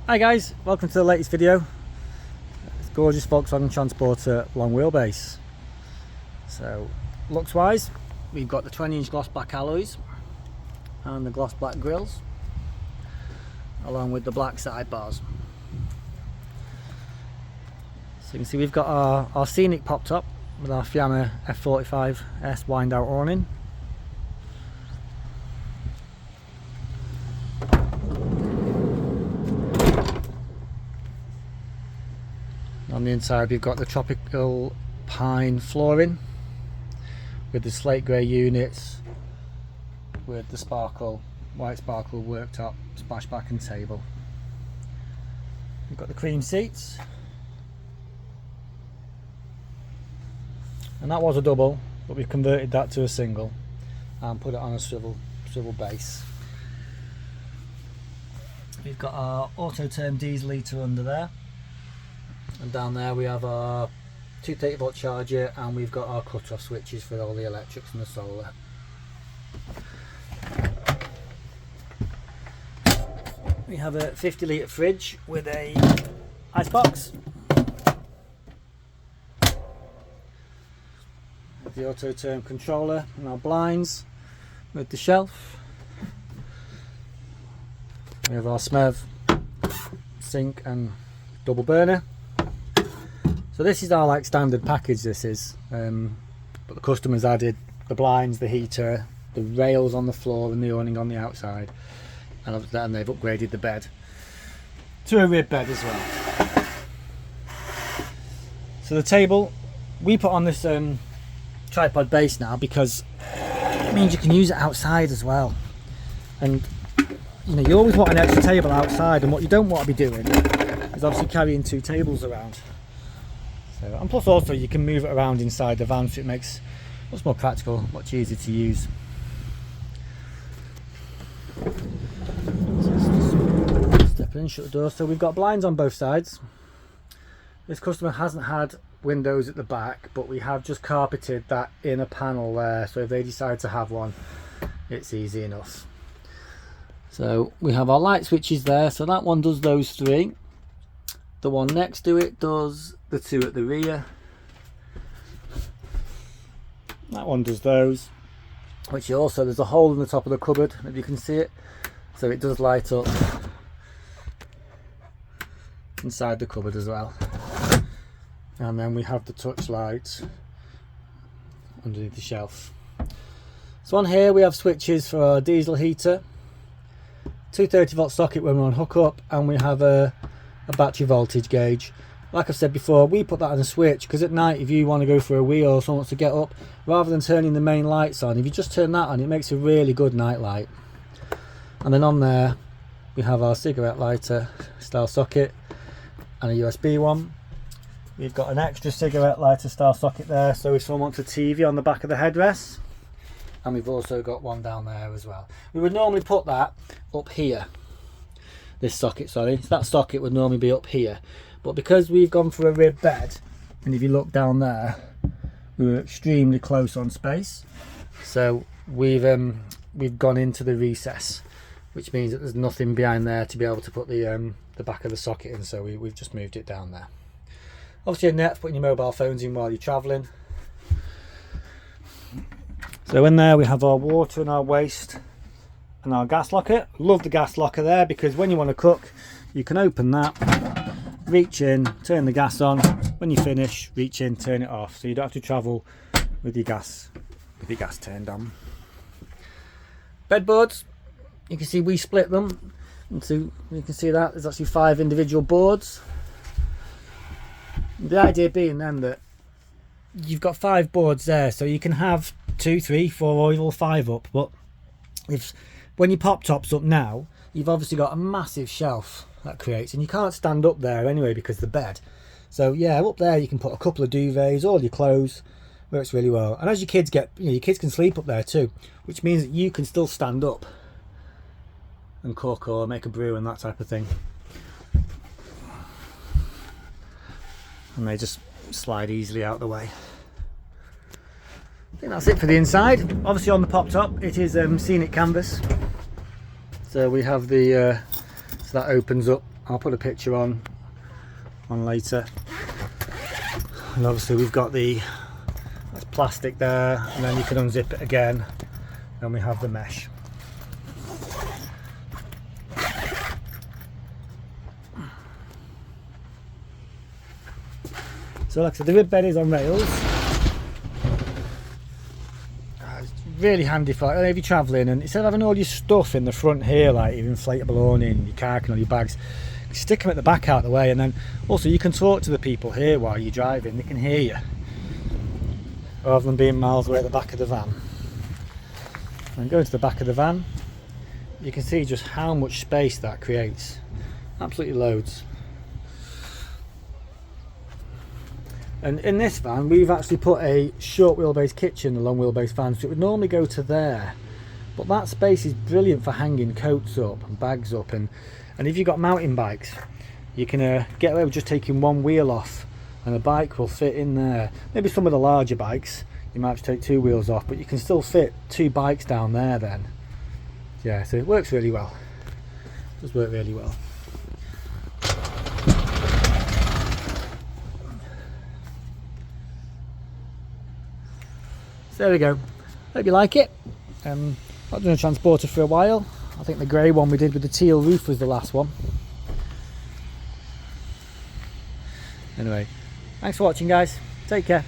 Hi guys, welcome to the latest video. It's gorgeous Volkswagen Transporter long wheelbase. So looks wise, we've got the 20-inch gloss black alloys and the gloss black grills along with the black sidebars. So you can see we've got our scenic pop top with our Fiamma F45S wind out awning. On the inside we've got the tropical pine flooring with the slate grey units with the white sparkle worktop, splashback and table. We've got the cream seats, and that was a double, but we've converted that to a single and put it on a swivel base. We've got our auto-turn diesel heater under there. And down there we have our 230-volt charger, and we've got our cut-off switches for all the electrics and the solar. We have a 50-litre fridge with a icebox. With the auto-turn controller and our blinds with the shelf. We have our SMEV sink and double burner. So this is our standard package, this is, but the customers added the blinds, the heater, the rails on the floor and the awning on the outside, and they've upgraded the bed to a rib bed as well. So the table we put on this tripod base now because it means you can use it outside as well, and you always want an extra table outside, and what you don't want to be doing is obviously carrying two tables around. So, and plus also you can move it around inside the van, so it makes it much more practical, much easier to use. So step in, shut the door. So we've got blinds on both sides. This customer hasn't had windows at the back, but we have just carpeted that inner panel there, so if they decide to have one, it's easy enough. So we have our light switches there, so that one does those three. The one next to it does the two at the rear. That one does those, which also, there's a hole in the top of the cupboard if you can see it, so it does light up inside the cupboard as well. And then we have the touch light underneath the shelf. So on here we have switches for our diesel heater, 230-volt socket when we're on hookup, and we have a battery voltage gauge. Like I've said before, we put that on a switch because at night if you want to go for a wee or someone wants to get up, rather than turning the main lights on, if you just turn that on, it makes a really good night light. And then on there we have our cigarette lighter style socket and a USB one. We've got an extra cigarette lighter style socket there, so if someone wants a TV on the back of the headrest, and we've also got one down there as well. We would normally put that up here. This socket, sorry, so that socket would normally be up here, but because we've gone for a rib bed, and if you look down there, we were extremely close on space, so we've gone into the recess, which means that there's nothing behind there to be able to put the back of the socket in, so we've just moved it down there. Obviously a net for putting your mobile phones in while you're travelling. So in there we have our water and our waste and our gas locker. Love the gas locker there because when you want to cook, you can open that, reach in, turn the gas on. When you finish, reach in, turn it off, so you don't have to travel with your gas turned on. Bedboards, you can see we split them into, you can see that there's actually 5 individual boards. The idea being then that you've got 5 boards there, so you can have 2, 3, 4 or even 5 up, but when your pop top's up now, you've obviously got a massive shelf that creates, and you can't stand up there anyway because of the bed. So yeah, up there you can put a couple of duvets, all your clothes, works really well. And as your kids get, your kids can sleep up there too, which means that you can still stand up and cook or make a brew and that type of thing. And they just slide easily out the way. I think that's it for the inside. Obviously on the pop top it is scenic canvas, so we have the so that opens up I'll put a picture on later. And obviously we've got that's plastic there, and then you can unzip it again, and we have the mesh. So like I said, the rib bed is on rails. It's really handy for if you're travelling, and instead of having all your stuff in the front here, like your inflatable awning, your car and all your bags, you stick them at the back out of the way, and then also you can talk to the people here while you're driving. They can hear you rather than being miles away at the back of the van. And going to the back of the van, you can see just how much space that creates. Absolutely loads. And in this van we've actually put a short wheelbase kitchen in the long wheelbase van, so it would normally go to there, but that space is brilliant for hanging coats up and bags up, and if you've got mountain bikes, you can get away with just taking one wheel off and the bike will fit in there. Maybe some of the larger bikes you might have to take two wheels off, but you can still fit two bikes down there then. Yeah, so it works really well. It does work really well. So there we go. Hope you like it. Not done a transporter for a while. I think the grey one we did with the teal roof was the last one. Anyway, thanks for watching guys. Take care.